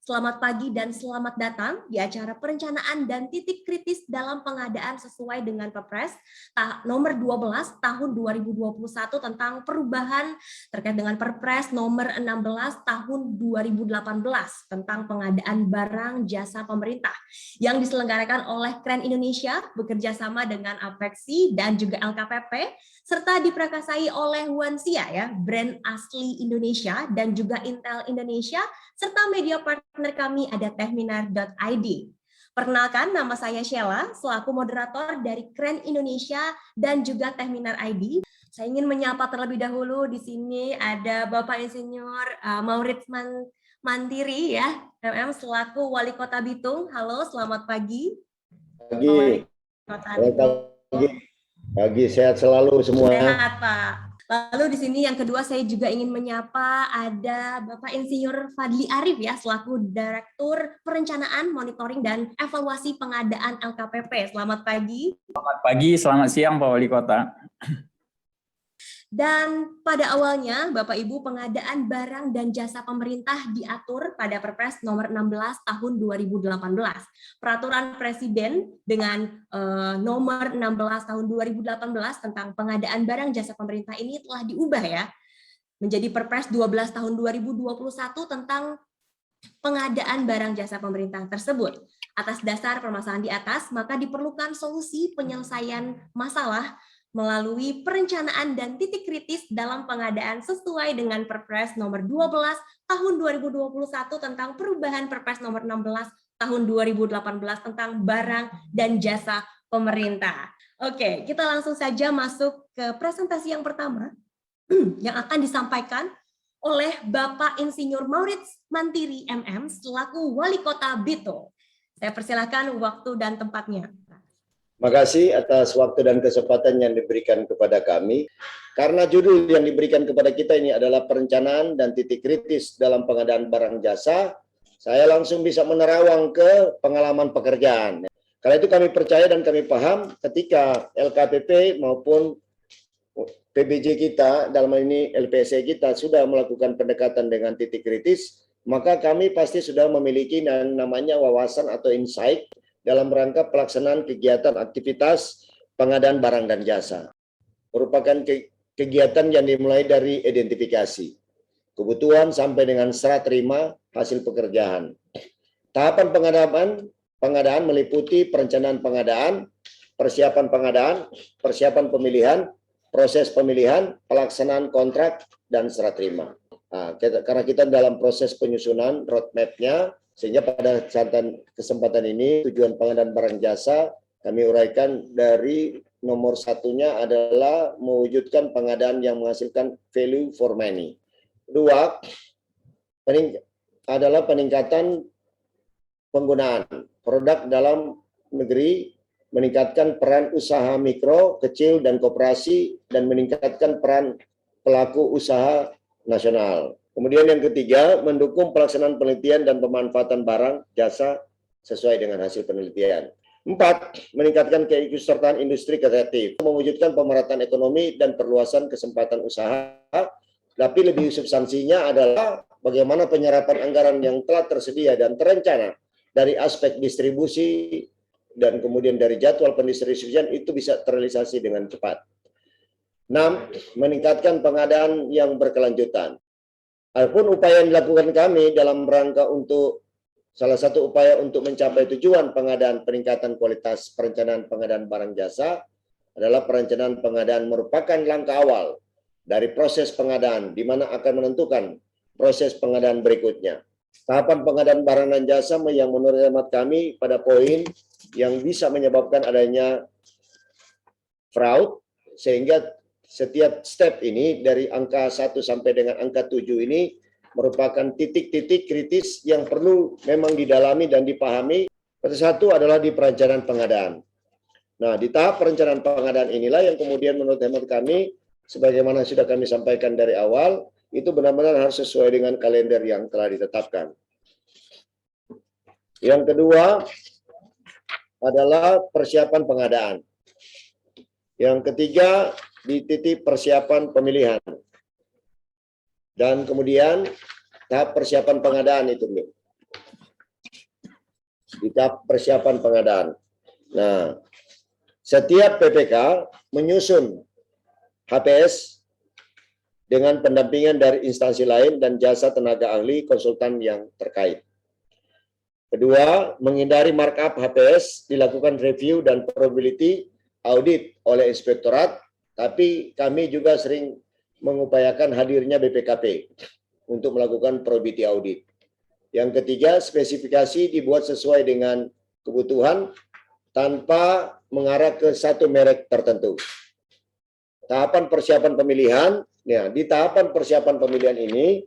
Selamat pagi dan selamat datang di acara perencanaan dan titik kritis dalam pengadaan sesuai dengan Perpres nomor 12 tahun 2021 tentang perubahan terkait dengan Perpres nomor 16 tahun 2018 tentang pengadaan barang jasa pemerintah yang diselenggarakan oleh Kren Indonesia bekerja sama dengan Apexi dan juga LKPP serta diprakasai oleh Wansia ya, brand asli Indonesia dan juga Intel Indonesia serta media partner kami ada tehminar.id. Perkenalkan, nama saya Sheila, selaku moderator dari Kren Indonesia dan juga Tehminar ID. Saya ingin menyapa terlebih dahulu di sini ada Bapak Insinyur Maurits Mantiri ya, MM selaku Wali Kota Bitung. Halo, selamat pagi. Pagi. Pagi, sehat selalu semua. Sehat, Pak. Lalu di sini yang kedua saya juga ingin menyapa ada Bapak Insinyur Fadli Arif ya selaku Direktur Perencanaan, Monitoring dan Evaluasi Pengadaan LKPP. Selamat pagi. Selamat pagi, selamat siang Pak Wali Kota. Dan pada awalnya, Bapak Ibu, pengadaan barang dan jasa pemerintah diatur pada Perpres nomor 16 tahun 2018. Peraturan Presiden dengan nomor 16 tahun 2018 tentang pengadaan barang jasa pemerintah ini telah diubah ya, menjadi Perpres 12 tahun 2021 tentang pengadaan barang jasa pemerintah tersebut. Atas dasar permasalahan di atas, maka diperlukan solusi penyelesaian masalah melalui perencanaan dan titik kritis dalam pengadaan sesuai dengan Perpres nomor 12 tahun 2021 tentang perubahan Perpres nomor 16 tahun 2018 tentang barang dan jasa pemerintah. Oke, kita langsung saja masuk ke presentasi yang pertama yang akan disampaikan oleh Bapak Insinyur Maurits Mantiri MM selaku Wali Kota Bitung. Saya persilakan waktu dan tempatnya. Terima kasih atas waktu dan kesempatan yang diberikan kepada kami. Karena judul yang diberikan kepada kita ini adalah perencanaan dan titik kritis dalam pengadaan barang jasa, saya langsung bisa menerawang ke pengalaman pekerjaan. Karena itu kami percaya dan kami paham ketika LKPP maupun PBJ kita, dalam hal ini LPSE kita, sudah melakukan pendekatan dengan titik kritis, maka kami pasti sudah memiliki yang namanya wawasan atau insight dalam rangka pelaksanaan kegiatan aktivitas pengadaan barang dan jasa. Merupakan kegiatan yang dimulai dari identifikasi kebutuhan sampai dengan serah terima hasil pekerjaan. Tahapan pengadaan meliputi perencanaan pengadaan, persiapan pemilihan, proses pemilihan, pelaksanaan kontrak, dan serah terima. Nah, karena kita dalam proses penyusunan roadmap-nya, sehingga pada kesempatan ini tujuan pengadaan barang jasa kami uraikan dari nomor satunya adalah mewujudkan pengadaan yang menghasilkan value for money. Kedua adalah peningkatan penggunaan produk dalam negeri, meningkatkan peran usaha mikro, kecil, dan koperasi, dan meningkatkan peran pelaku usaha nasional. Kemudian yang ketiga, mendukung pelaksanaan penelitian dan pemanfaatan barang, jasa sesuai dengan hasil penelitian. 4, meningkatkan keikutsertaan industri kreatif, mewujudkan pemerataan ekonomi dan perluasan kesempatan usaha, tapi lebih substansinya adalah bagaimana penyerapan anggaran yang telah tersedia dan terencana dari aspek distribusi dan kemudian dari jadwal pendistribusian itu bisa terrealisasi dengan cepat. 6, meningkatkan pengadaan yang berkelanjutan. Adapun upaya yang dilakukan kami dalam rangka untuk salah satu upaya untuk mencapai tujuan pengadaan peningkatan kualitas perencanaan pengadaan barang jasa adalah perencanaan pengadaan merupakan langkah awal dari proses pengadaan di mana akan menentukan proses pengadaan berikutnya. Tahapan pengadaan barang dan jasa yang menurut hemat kami pada poin yang bisa menyebabkan adanya fraud, sehingga setiap step ini dari angka 1 sampai dengan angka 7 ini merupakan titik-titik kritis yang perlu memang didalami dan dipahami. Satu adalah di perencanaan pengadaan. Nah, di tahap perencanaan pengadaan inilah yang kemudian menurut hemat kami, sebagaimana sudah kami sampaikan dari awal, itu benar-benar harus sesuai dengan kalender yang telah ditetapkan. Yang kedua adalah persiapan pengadaan. Yang ketiga, di titik persiapan pemilihan. Dan kemudian tahap persiapan pengadaan itu. di tahap persiapan pengadaan. Nah, setiap PPK menyusun HPS dengan pendampingan dari instansi lain dan jasa tenaga ahli konsultan yang terkait. Kedua, menghindari markup HPS, dilakukan review dan probability audit oleh inspektorat, tapi kami juga sering mengupayakan hadirnya BPKP untuk melakukan probability audit. Yang ketiga, spesifikasi dibuat sesuai dengan kebutuhan tanpa mengarah ke satu merek tertentu. Tahapan persiapan pemilihan, ya, di tahapan persiapan pemilihan ini,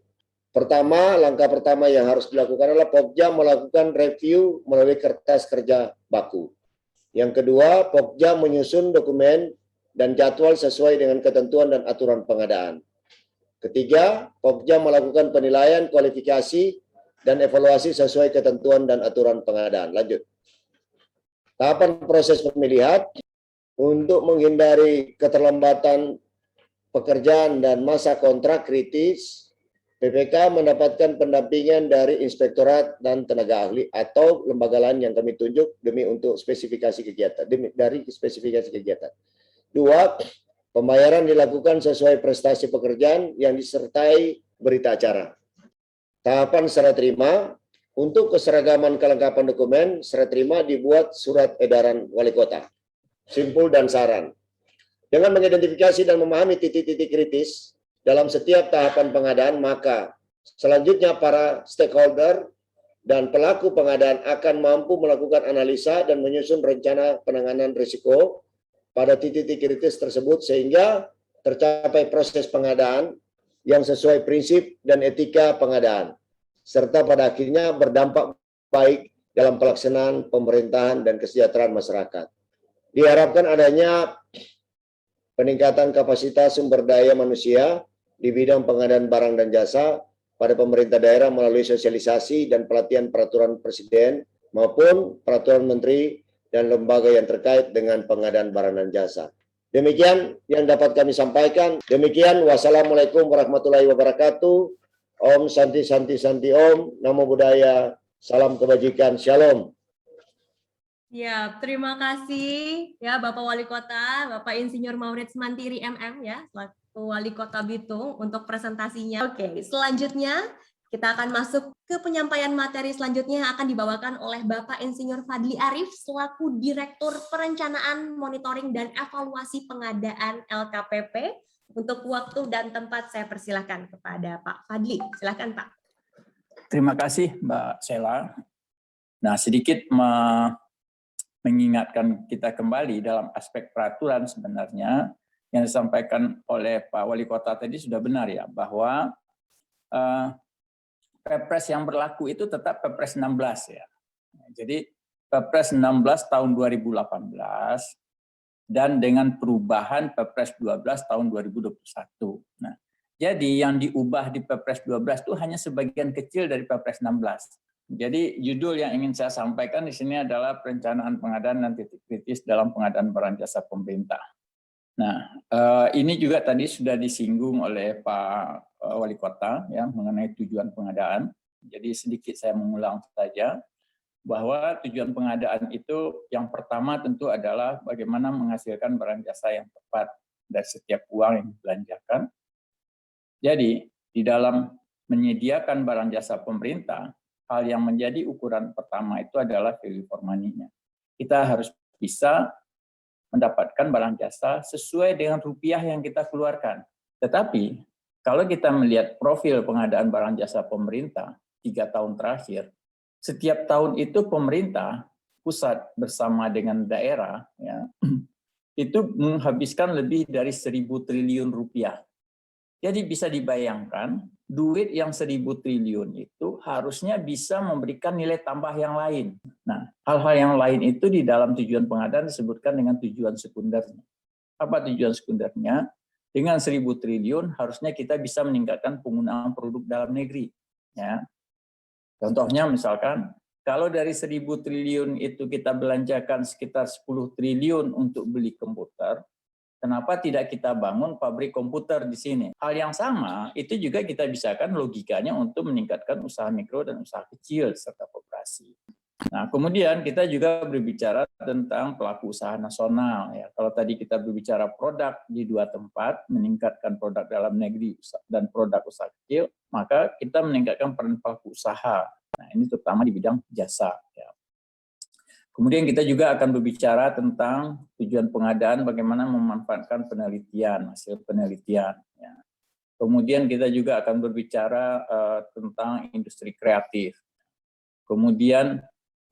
langkah pertama yang harus dilakukan adalah Pokja melakukan review melalui kertas kerja baku. Yang kedua, Pokja menyusun dokumen dan jadwal sesuai dengan ketentuan dan aturan pengadaan. Ketiga, Pokja melakukan penilaian, kualifikasi, dan evaluasi sesuai ketentuan dan aturan pengadaan. Lanjut. Tahapan proses pemilihan untuk menghindari keterlambatan pekerjaan dan masa kontrak kritis, PPK mendapatkan pendampingan dari inspektorat dan tenaga ahli atau lembaga lain yang kami tunjuk demi untuk spesifikasi kegiatan, dari spesifikasi kegiatan. Dua, pembayaran dilakukan sesuai prestasi pekerjaan yang disertai berita acara. Tahapan serah terima, untuk keseragaman kelengkapan dokumen, serah terima dibuat surat edaran wali kota. Simpul dan saran. Dengan mengidentifikasi dan memahami titik-titik kritis dalam setiap tahapan pengadaan, maka selanjutnya para stakeholder dan pelaku pengadaan akan mampu melakukan analisa dan menyusun rencana penanganan risiko pada titik-titik kritis tersebut sehingga tercapai proses pengadaan yang sesuai prinsip dan etika pengadaan, serta pada akhirnya berdampak baik dalam pelaksanaan pemerintahan dan kesejahteraan masyarakat. Diharapkan adanya peningkatan kapasitas sumber daya manusia di bidang pengadaan barang dan jasa pada pemerintah daerah melalui sosialisasi dan pelatihan peraturan presiden maupun peraturan menteri dan lembaga yang terkait dengan pengadaan barang dan jasa. Demikian yang dapat kami sampaikan. Demikian, wassalamualaikum warahmatullahi wabarakatuh. Om Santi Santi Santi Om, Namo Buddhaya, salam kebajikan, shalom. Ya, terima kasih ya Bapak Wali Kota, Bapak Insinyur Maurits Mantiri MM ya, selaku Wali Kota Bitung untuk presentasinya. Oke, selanjutnya kita akan masuk ke penyampaian materi selanjutnya yang akan dibawakan oleh Bapak Insinyur Fadli Arif selaku Direktur Perencanaan, Monitoring, dan Evaluasi Pengadaan LKPP. Untuk waktu dan tempat saya persilahkan kepada Pak Fadli. Silakan Pak. Terima kasih Mbak Sheila. Nah, sedikit mengingatkan kita kembali dalam aspek peraturan sebenarnya yang disampaikan oleh Pak Wali Kota tadi sudah benar ya, bahwa Perpres yang berlaku itu tetap Perpres 16 ya. Jadi Perpres 16 tahun 2018 dan dengan perubahan Perpres 12 tahun 2021. Nah, jadi yang diubah di Perpres 12 itu hanya sebagian kecil dari Perpres 16. Jadi judul yang ingin saya sampaikan di sini adalah perencanaan pengadaan dan titik kritis dalam pengadaan barang jasa pemerintah. Nah, ini juga tadi sudah disinggung oleh Pak Wali Kota ya mengenai tujuan pengadaan. Jadi sedikit saya mengulang saja bahwa tujuan pengadaan itu yang pertama tentu adalah bagaimana menghasilkan barang jasa yang tepat dari setiap uang yang dibelanjakan. Jadi di dalam menyediakan barang jasa pemerintah, hal yang menjadi ukuran pertama itu adalah value for money-nya. Kita harus bisa mendapatkan barang jasa sesuai dengan rupiah yang kita keluarkan. Tetapi kalau kita melihat profil pengadaan barang jasa pemerintah 3 tahun terakhir, setiap tahun itu pemerintah pusat bersama dengan daerah ya, itu menghabiskan lebih dari 1.000 triliun rupiah. Jadi bisa dibayangkan duit yang 1.000 triliun itu harusnya bisa memberikan nilai tambah yang lain. Nah, hal-hal yang lain itu di dalam tujuan pengadaan disebutkan dengan tujuan sekundernya. Apa tujuan sekundernya? Dengan 1.000 triliun harusnya kita bisa meningkatkan penggunaan produk dalam negeri. Ya. Contohnya misalkan, kalau dari 1.000 triliun itu kita belanjakan sekitar 10 triliun untuk beli komputer, kenapa tidak kita bangun pabrik komputer di sini? Hal yang sama itu juga kita bisakan logikanya untuk meningkatkan usaha mikro dan usaha kecil serta koperasi. Nah, kemudian kita juga berbicara tentang pelaku usaha nasional. Ya, kalau tadi kita berbicara produk di dua tempat, meningkatkan produk dalam negeri dan produk usaha kecil, maka kita meningkatkan peran pelaku usaha. Nah, ini terutama di bidang jasa. Ya. Kemudian kita juga akan berbicara tentang tujuan pengadaan, bagaimana memanfaatkan penelitian, hasil penelitian. Ya. Kemudian kita juga akan berbicara tentang industri kreatif. Kemudian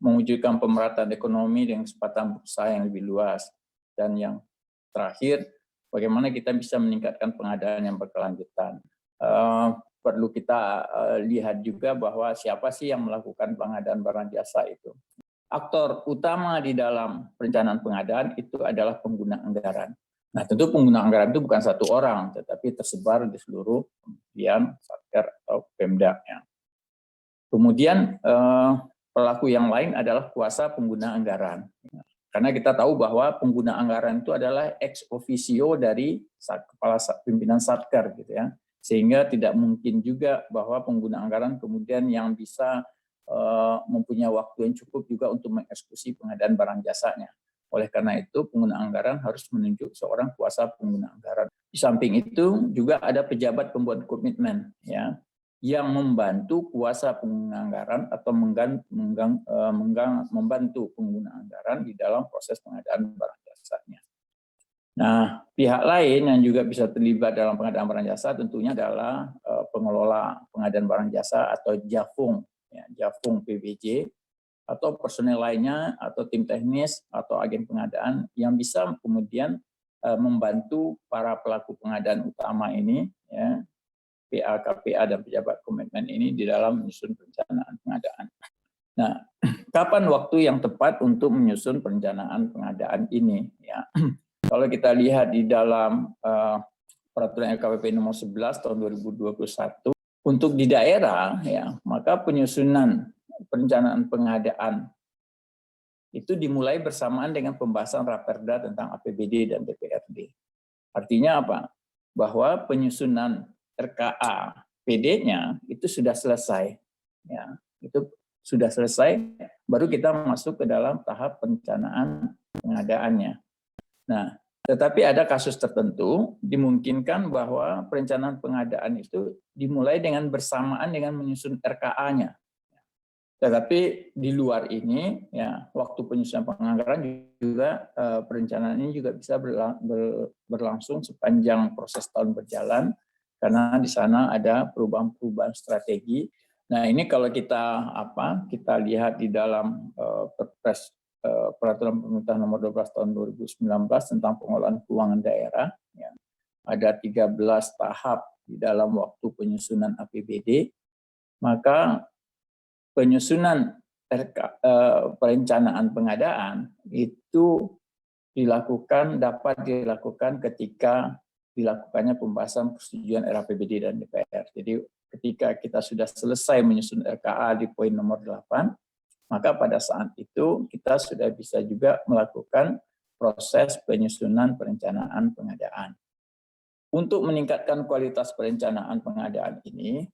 mewujudkan pemerataan ekonomi dengan kesempatan usaha yang lebih luas. Dan yang terakhir, bagaimana kita bisa meningkatkan pengadaan yang berkelanjutan. Perlu kita lihat juga bahwa siapa sih yang melakukan pengadaan barang jasa itu. Aktor utama di dalam perencanaan pengadaan itu adalah pengguna anggaran. Nah, tentu pengguna anggaran itu bukan satu orang, tetapi tersebar di seluruh kementerian, satker, atau Pemda. Ya. Kemudian pelaku yang lain adalah kuasa pengguna anggaran. Karena kita tahu bahwa pengguna anggaran itu adalah ex officio dari kepala pimpinan satker, gitu ya. Sehingga tidak mungkin juga bahwa pengguna anggaran kemudian yang bisa mempunyai waktu yang cukup juga untuk mengeksekusi pengadaan barang jasanya. Oleh karena itu, pengguna anggaran harus menunjuk seorang kuasa pengguna anggaran. Di samping itu juga ada pejabat pembuat komitmen, ya, yang membantu kuasa pengguna anggaran atau membantu pengguna anggaran di dalam proses pengadaan barang jasanya. Nah, pihak lain yang juga bisa terlibat dalam pengadaan barang jasa tentunya adalah pengelola pengadaan barang jasa atau JAFUNG, ya, JAFUNG PBJ, atau personel lainnya, atau tim teknis, atau agen pengadaan yang bisa kemudian membantu para pelaku pengadaan utama ini, ya, PA, KPA, dan pejabat komitmen ini di dalam menyusun perencanaan pengadaan. Nah, kapan waktu yang tepat untuk menyusun perencanaan pengadaan ini? Ya, kalau kita lihat di dalam peraturan LKPP nomor 11 tahun 2021, untuk di daerah, ya, maka penyusunan perencanaan pengadaan itu dimulai bersamaan dengan pembahasan Raperda tentang APBD dan DPRD. Artinya apa? Bahwa penyusunan RKA PD-nya itu sudah selesai, ya, itu sudah selesai, baru kita masuk ke dalam tahap perencanaan pengadaannya. Nah, tetapi ada kasus tertentu dimungkinkan bahwa perencanaan pengadaan itu dimulai dengan bersamaan dengan menyusun RKA-nya. Tetapi di luar ini, ya, waktu penyusunan penganggaran juga perencanaan ini juga bisa berlangsung sepanjang proses tahun berjalan, karena di sana ada perubahan-perubahan strategi. Nah, ini kalau kita lihat di dalam Perpres Peraturan Pemerintah Nomor 12 Tahun 2019 tentang pengelolaan keuangan daerah, ya, ada 13 tahap di dalam waktu penyusunan APBD, maka penyusunan perencanaan pengadaan itu dapat dilakukan ketika dilakukannya pembahasan persetujuan RAPBD dan DPR. Jadi ketika kita sudah selesai menyusun RKA di poin nomor 8, maka pada saat itu kita sudah bisa juga melakukan proses penyusunan perencanaan pengadaan. Untuk meningkatkan kualitas perencanaan pengadaan ini,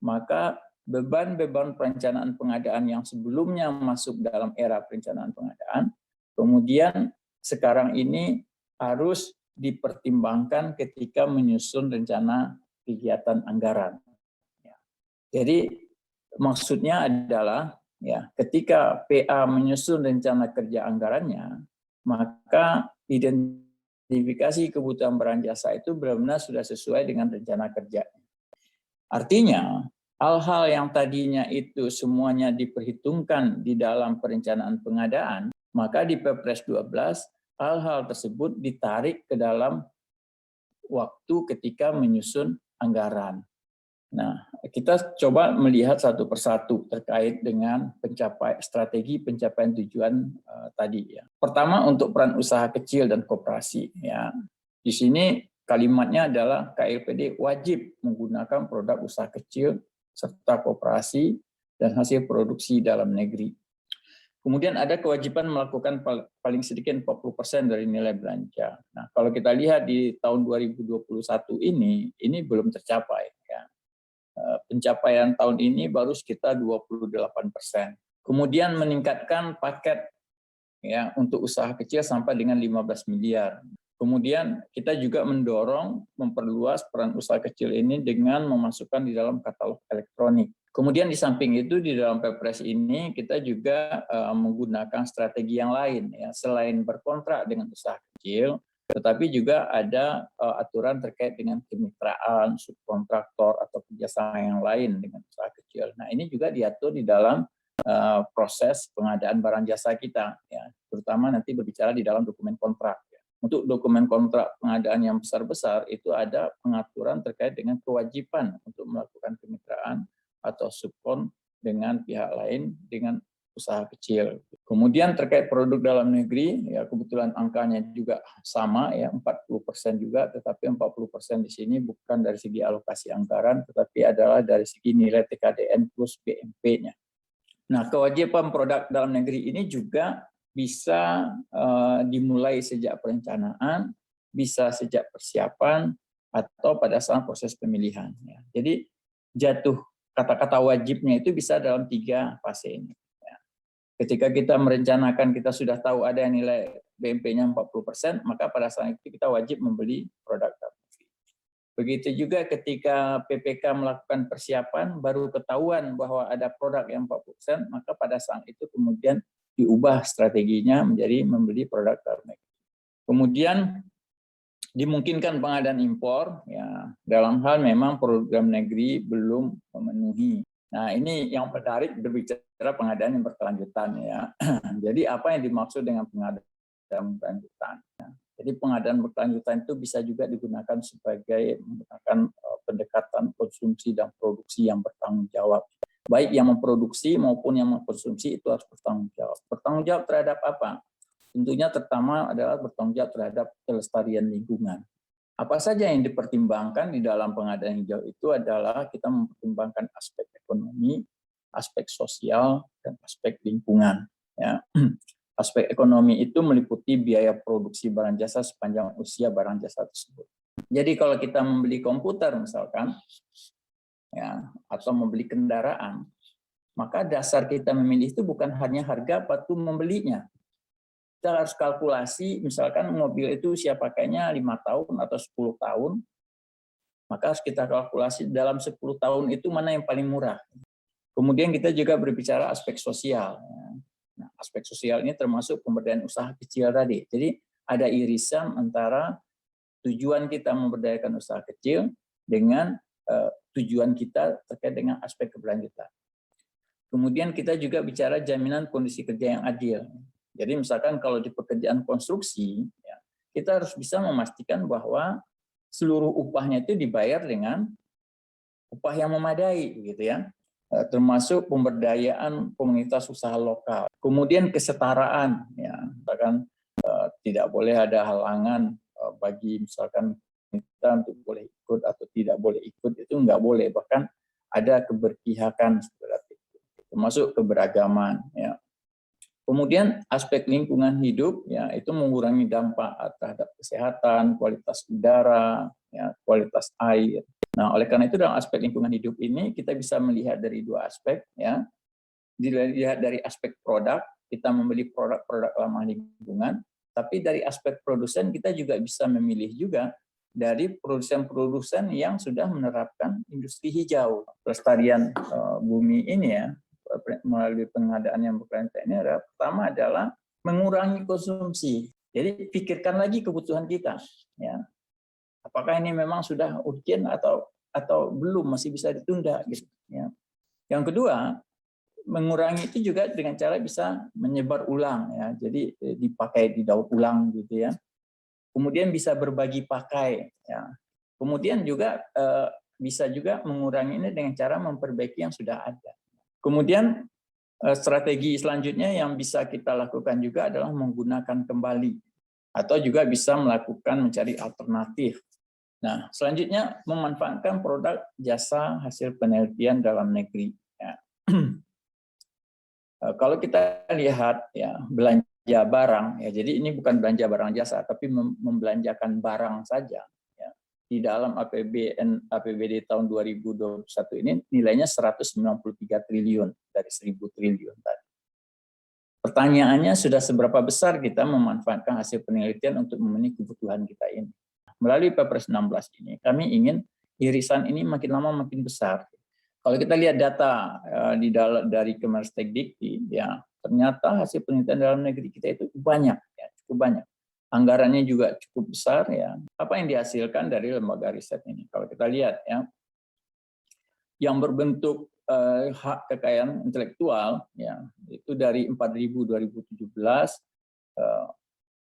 maka beban-beban perencanaan pengadaan yang sebelumnya masuk dalam era perencanaan pengadaan, kemudian sekarang ini harus dipertimbangkan ketika menyusun rencana kegiatan anggaran. Jadi maksudnya adalah, ya, ketika PA menyusun rencana kerja anggarannya, maka identifikasi kebutuhan barang jasa itu benar-benar sudah sesuai dengan rencana kerja. Artinya, hal-hal yang tadinya itu semuanya diperhitungkan di dalam perencanaan pengadaan, maka di Perpres 12, hal-hal tersebut ditarik ke dalam waktu ketika menyusun anggaran. Nah, kita coba melihat satu persatu terkait dengan strategi pencapaian tujuan tadi, ya. Pertama, untuk peran usaha kecil dan koperasi, ya. Di sini kalimatnya adalah KLPD wajib menggunakan produk usaha kecil serta koperasi dan hasil produksi dalam negeri. Kemudian ada kewajiban melakukan paling sedikit 40% dari nilai belanja. Nah, kalau kita lihat di tahun 2021 ini belum tercapai, ya. Pencapaian tahun ini baru sekitar 28%. Kemudian meningkatkan paket ya untuk usaha kecil sampai dengan 15 miliar. Kemudian kita juga mendorong memperluas peran usaha kecil ini dengan memasukkan di dalam katalog elektronik. Kemudian di samping itu di dalam Perpres ini kita juga menggunakan strategi yang lain ya, selain berkontrak dengan usaha kecil, tetapi juga ada aturan terkait dengan kemitraan, subkontraktor atau kerjasama yang lain dengan usaha kecil. Nah, ini juga diatur di dalam proses pengadaan barang jasa kita, ya, terutama nanti berbicara di dalam dokumen kontrak. Ya. Untuk dokumen kontrak pengadaan yang besar-besar itu ada pengaturan terkait dengan kewajiban untuk melakukan kemitraan atau subkon dengan pihak lain dengan usaha kecil. Kemudian terkait produk dalam negeri, ya kebetulan angkanya juga sama ya 40% juga, tetapi 40% di sini bukan dari segi alokasi anggaran, tetapi adalah dari segi nilai TKDN plus BMP-nya. Nah, kewajiban produk dalam negeri ini juga bisa dimulai sejak perencanaan, bisa sejak persiapan, atau pada saat proses pemilihan. Ya. Jadi jatuh kata-kata wajibnya itu bisa dalam 3 fase ini. Ya. Ketika kita merencanakan, kita sudah tahu ada nilai BMP-nya 40%, maka pada saat itu kita wajib membeli produk dalam negeri. Begitu juga ketika PPK melakukan persiapan, baru ketahuan bahwa ada produk yang 40%, maka pada saat itu kemudian diubah strateginya menjadi membeli produk dalam negeri. Kemudian dimungkinkan pengadaan impor, ya dalam hal memang program negeri belum memenuhi. Nah, ini yang menarik berbicara pengadaan yang berkelanjutan ya. Jadi apa yang dimaksud dengan pengadaan berkelanjutan? Ya. Jadi pengadaan berkelanjutan itu bisa juga digunakan sebagai menggunakan pendekatan konsumsi dan produksi yang bertanggung jawab. Baik yang memproduksi maupun yang mengkonsumsi itu harus bertanggung jawab. Bertanggung jawab terhadap apa? Tentunya pertama adalah bertanggung jawab terhadap kelestarian lingkungan. Apa saja yang dipertimbangkan di dalam pengadaan hijau itu adalah kita mempertimbangkan aspek ekonomi, aspek sosial, dan aspek lingkungan. Ya. Aspek ekonomi itu meliputi biaya produksi barang jasa sepanjang usia barang jasa tersebut. Jadi kalau kita membeli komputer misalkan, ya, atau membeli kendaraan, maka dasar kita memilih itu bukan hanya harga waktu membelinya. Kita harus kalkulasi, misalkan mobil itu usia pakainya 5 tahun atau 10 tahun, maka harus kita kalkulasi dalam 10 tahun itu mana yang paling murah. Kemudian kita juga berbicara aspek sosial. Nah, aspek sosial ini termasuk pemberdayaan usaha kecil tadi. Jadi ada irisan antara tujuan kita memberdayakan usaha kecil dengan tujuan kita terkait dengan aspek keberlanjutan. Kemudian kita juga bicara jaminan kondisi kerja yang adil. Jadi misalkan kalau di pekerjaan konstruksi, ya, kita harus bisa memastikan bahwa seluruh upahnya itu dibayar dengan upah yang memadai, gitu ya. Termasuk pemberdayaan komunitas usaha lokal. Kemudian kesetaraan, ya, misalkan tidak boleh ada halangan bagi misalkan kita untuk boleh ikut atau tidak boleh ikut, itu nggak boleh. Bahkan ada keberpihakan seperti itu, termasuk keberagaman, ya. Kemudian aspek lingkungan hidup, ya, itu mengurangi dampak terhadap kesehatan, kualitas udara, ya, kualitas air. Nah, oleh karena itu dalam aspek lingkungan hidup ini kita bisa melihat dari 2 aspek, ya. Dilihat dari aspek produk, kita membeli produk-produk ramah lingkungan, tapi dari aspek produsen kita juga bisa memilih juga dari produsen-produsen yang sudah menerapkan industri hijau. Pelestarian bumi ini, ya, melalui pengadaan yang berkelanjutan ini adalah pertama adalah mengurangi konsumsi. Jadi pikirkan lagi kebutuhan kita, ya. Apakah ini memang sudah urgent atau belum, masih bisa ditunda, gitu, ya. Yang kedua, mengurangi itu juga dengan cara bisa menyebar ulang, ya. Jadi dipakai, didaur ulang, gitu ya. Kemudian bisa berbagi pakai, ya. Kemudian juga bisa juga mengurangi ini dengan cara memperbaiki yang sudah ada. Kemudian strategi selanjutnya yang bisa kita lakukan juga adalah menggunakan kembali atau juga bisa melakukan mencari alternatif. Nah, selanjutnya memanfaatkan produk jasa hasil penelitian dalam negeri. Ya. Kalau kita lihat, ya, belanja barang, ya, jadi ini bukan belanja barang jasa, tapi membelanjakan barang saja. Di dalam APBD tahun 2021 ini nilainya 193 triliun dari 1.000 triliun tadi. Pertanyaannya, sudah seberapa besar kita memanfaatkan hasil penelitian untuk memenuhi kebutuhan kita ini? Melalui Perpres 16 ini, kami ingin irisan ini makin lama makin besar. Kalau kita lihat data dari Kemenristek-Dikti, ya ternyata hasil penelitian dalam negeri kita itu banyak, ya, cukup banyak. Anggarannya juga cukup besar, ya. Apa yang dihasilkan dari lembaga riset ini? Kalau kita lihat, ya, yang berbentuk hak kekayaan intelektual, ya, itu dari 4.000 2017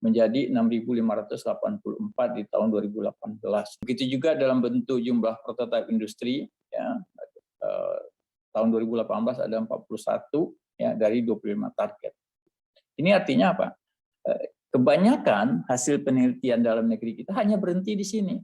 menjadi 6.584 di tahun 2018. Begitu juga dalam bentuk jumlah prototipe industri, ya, tahun 2018 ada 41, ya, dari 25 target. Ini artinya apa? Kebanyakan hasil penelitian dalam negeri kita hanya berhenti di sini.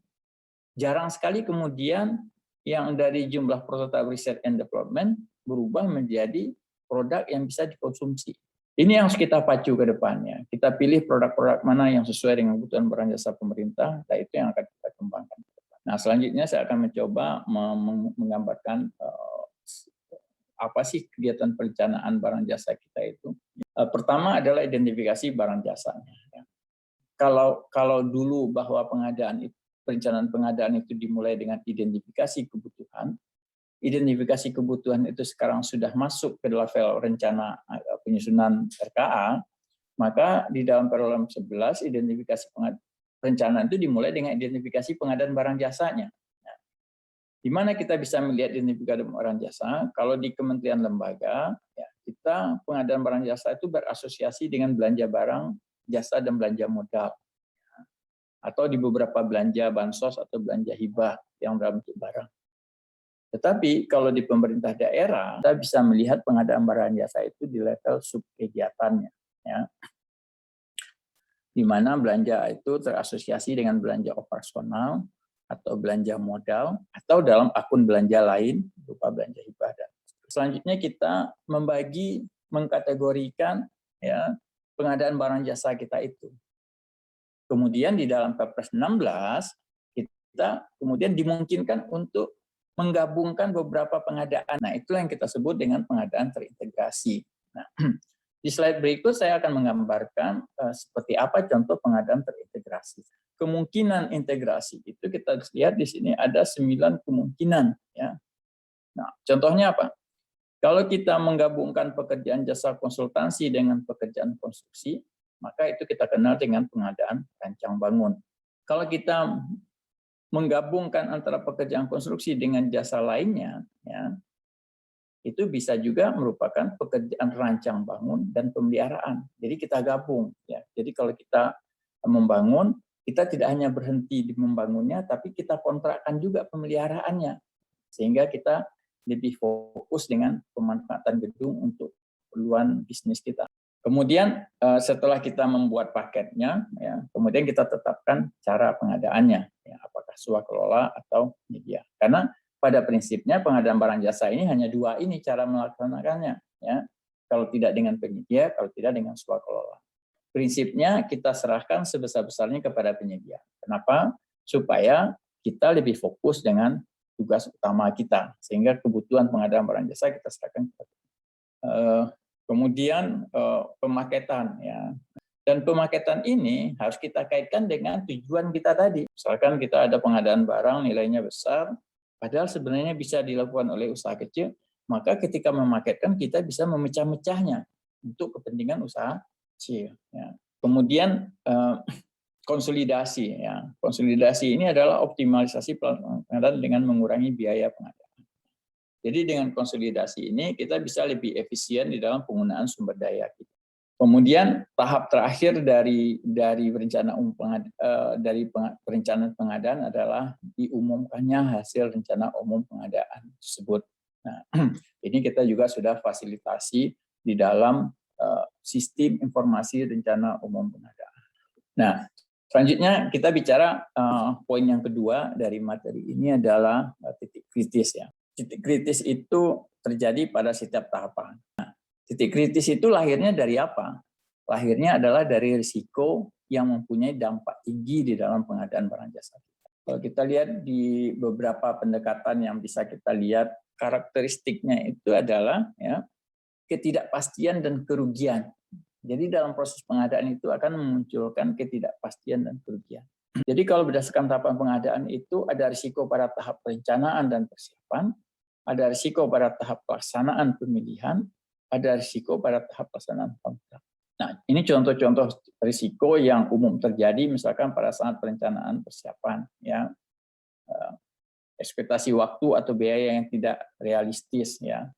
Jarang sekali kemudian yang dari jumlah prototipe research and development berubah menjadi produk yang bisa dikonsumsi. Ini yang harus kita pacu ke depannya. Kita pilih produk-produk mana yang sesuai dengan kebutuhan barang jasa pemerintah, dan itu yang akan kita kembangkan. Nah, selanjutnya saya akan mencoba menggambarkan apa sih kegiatan perencanaan barang jasa kita itu. Pertama adalah identifikasi barang jasanya. Kalau dulu bahwa perencanaan pengadaan itu dimulai dengan identifikasi kebutuhan. Identifikasi kebutuhan itu sekarang sudah masuk ke level rencana penyusunan RKA, maka di dalam Perolem 11 identifikasi perencanaan itu dimulai dengan identifikasi pengadaan barang jasanya. Nah, di mana kita bisa melihat identifikasi barang jasa? Kalau di kementerian lembaga, ya, kita pengadaan barang jasa itu berasosiasi dengan belanja barang, jasa, dan belanja modal. Atau di beberapa belanja bansos atau belanja hibah yang dalam bentuk barang. Tetapi kalau di pemerintah daerah, kita bisa melihat pengadaan barang jasa itu di level subkegiatannya, ya. Di mana belanja itu terasosiasi dengan belanja operasional atau belanja modal atau dalam akun belanja lain berupa belanja hibah. Dan selanjutnya kita mengkategorikan, ya, pengadaan barang jasa kita itu. Kemudian di dalam Perpres 16 kita kemudian dimungkinkan untuk menggabungkan beberapa pengadaan. Nah, itulah yang kita sebut dengan pengadaan terintegrasi. Nah, di slide berikut saya akan menggambarkan seperti apa contoh pengadaan terintegrasi. Kemungkinan integrasi itu kita lihat di sini ada 9 kemungkinan, ya. Nah, contohnya apa? Kalau kita menggabungkan pekerjaan jasa konsultansi dengan pekerjaan konstruksi, maka itu kita kenal dengan pengadaan rancang bangun. Kalau kita menggabungkan antara pekerjaan konstruksi dengan jasa lainnya, ya, itu bisa juga merupakan pekerjaan rancang bangun dan pemeliharaan. Jadi kita gabung, ya. Jadi kalau kita membangun, kita tidak hanya berhenti di membangunnya, tapi kita kontrakkan juga pemeliharaannya, sehingga kita lebih fokus dengan pemanfaatan gedung untuk keperluan bisnis kita. Kemudian setelah kita membuat paketnya, ya, kemudian kita tetapkan cara pengadaannya, ya, apakah swakelola atau media. Karena pada prinsipnya pengadaan barang jasa ini hanya 2 ini cara melaksanakannya, ya. Kalau tidak dengan penyedia, kalau tidak dengan swakelola. Prinsipnya kita serahkan sebesar-besarnya kepada penyedia. Kenapa? Supaya kita lebih fokus dengan tugas utama kita, sehingga kebutuhan pengadaan barang jasa kita serahkan kepada kemudian pemaketan, ya. Dan pemaketan ini harus kita kaitkan dengan tujuan kita tadi. Misalkan kita ada pengadaan barang nilainya besar, padahal sebenarnya bisa dilakukan oleh usaha kecil, maka ketika memaketkan kita bisa memecah-mecahnya untuk kepentingan usaha kecil, ya. Kemudian konsolidasi, ya. Konsolidasi ini adalah optimalisasi pengadaan dengan mengurangi biaya pengadaan. Jadi dengan konsolidasi ini kita bisa lebih efisien di dalam penggunaan sumber daya kita. Kemudian tahap terakhir dari perencanaan pengadaan adalah diumumkannya hasil rencana umum pengadaan tersebut. Nah, ini kita juga sudah fasilitasi di dalam sistem informasi rencana umum pengadaan. Nah, selanjutnya kita bicara poin yang kedua dari materi ini adalah titik kritis, ya. Titik kritis itu terjadi pada setiap tahapan. Nah, titik kritis itu lahirnya dari apa? Lahirnya adalah dari risiko yang mempunyai dampak tinggi di dalam pengadaan barang jasa. Kalau kita lihat di beberapa pendekatan yang bisa kita lihat, karakteristiknya itu adalah, ya, ketidakpastian dan kerugian. Jadi dalam proses pengadaan itu akan memunculkan ketidakpastian dan kerugian. Jadi kalau berdasarkan tahapan pengadaan itu ada risiko pada tahap perencanaan dan persiapan, ada risiko pada tahap pelaksanaan pemilihan, ada risiko pada tahap pelaksanaan kontrak. Nah, ini contoh-contoh risiko yang umum terjadi misalkan pada saat perencanaan persiapan, ya. Ekspektasi waktu atau biaya yang tidak realistis, ya.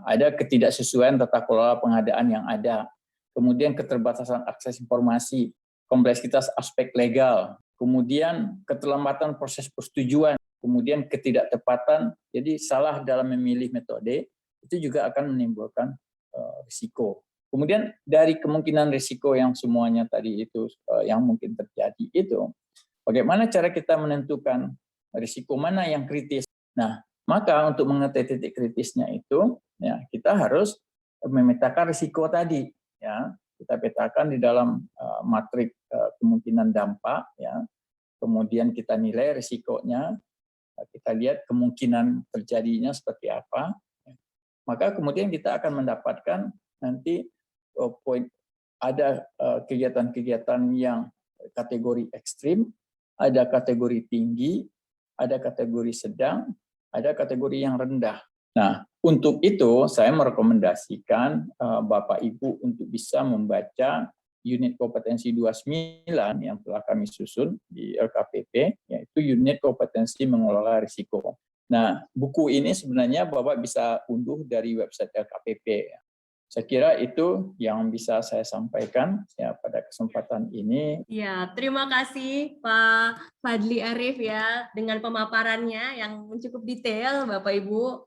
Ada ketidaksesuaian tata kelola pengadaan yang ada, kemudian keterbatasan akses informasi, kompleksitas aspek legal, kemudian keterlambatan proses persetujuan, kemudian ketidaktepatan, jadi salah dalam memilih metode, itu juga akan menimbulkan risiko. Kemudian dari kemungkinan risiko yang semuanya tadi itu yang mungkin terjadi itu, bagaimana cara kita menentukan risiko mana yang kritis? Nah, maka untuk mengetahui titik kritisnya itu, ya kita harus memetakan risiko tadi, ya kita petakan di dalam matrik kemungkinan dampak, ya. Kemudian kita nilai risikonya, kita lihat kemungkinan terjadinya seperti apa. Maka kemudian kita akan mendapatkan nanti poin ada kegiatan-kegiatan yang kategori ekstrim, ada kategori tinggi, ada kategori sedang, ada kategori yang rendah. Nah, untuk itu saya merekomendasikan Bapak Ibu untuk bisa membaca unit kompetensi 29 yang telah kami susun di LKPP, yaitu unit kompetensi mengelola risiko. Nah, buku ini sebenarnya Bapak bisa unduh dari website LKPP. Saya kira itu yang bisa saya sampaikan ya pada kesempatan ini. Ya, terima kasih Pak Fadli Arif ya dengan pemaparannya yang cukup detail Bapak Ibu.